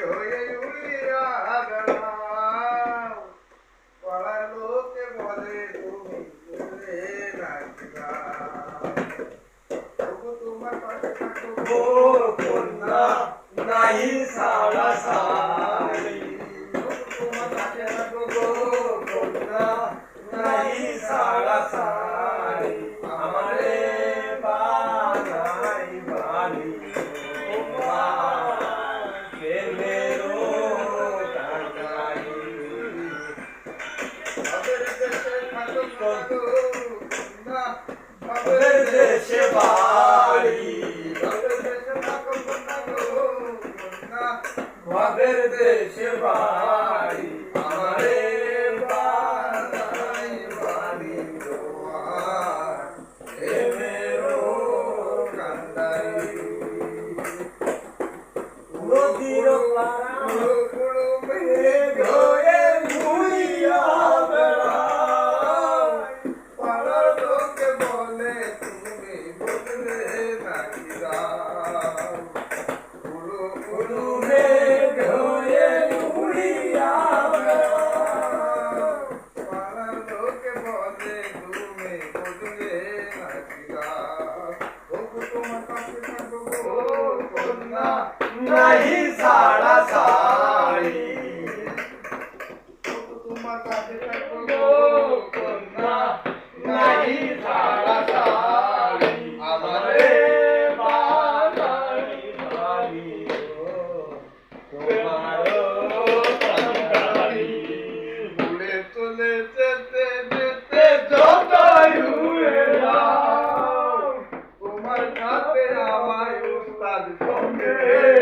হয়ে উড়িয়া বেড়াও পাড়ার লোকে বলে তুমি উড়ে নাকি গাও তবু তোমার পাশে থাকবো কন্যা নাই সারা সারি তবু তোমার পাশে থাকবো কন্যা নাই সারা সারি আমারে বানাই বানি দেশে বাড়ি ভাবের দেশে বাড়ি আমারে বানাই বাড়ি তোমার প্রেমেরও কান্দাই নদীর পাড়া মেঘ হয়ে ঘুরিয়া বেড়াও পাড়ার লোকে বলে তুমি বদলে নাকি গাও উড়ু উড়ু মেঘ হয়ে ঘুরিয়া বেড়াও পাড়ার লোকে বলে তুমি বদলে নাকি গাও তবু তোমার কাছে থাকবো কন্যা নাই সারা সারি তবু তোমার কাছে থাকবো কন্যা নাই সারা সারি আমারে বানাই বানি তোমারও কান্দারি উড়ে চলে যেতে যেতে যতই উড়ে যাও তোমার সাথে আমায় উস্তাদ সঙ্গে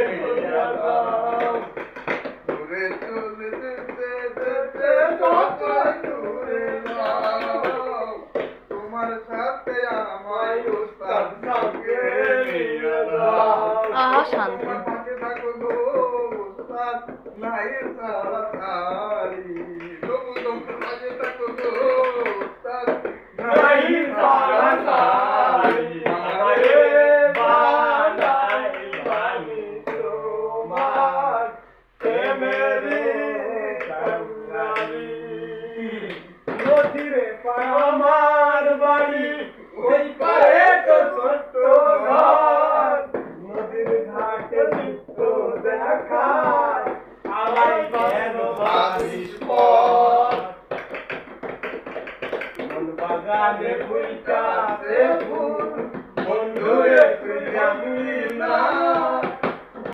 নিয়ে যাও উড়ে চলে যেতে যেতে যতই উড়ে যাও তোমার সাথে আমায় উস্তাদ সঙ্গে নিয়ে যাও শান্তি তোমার পাশে থাকবো উস্তাদ নাই সারা সারি তবু তোমার পাশে থাকবো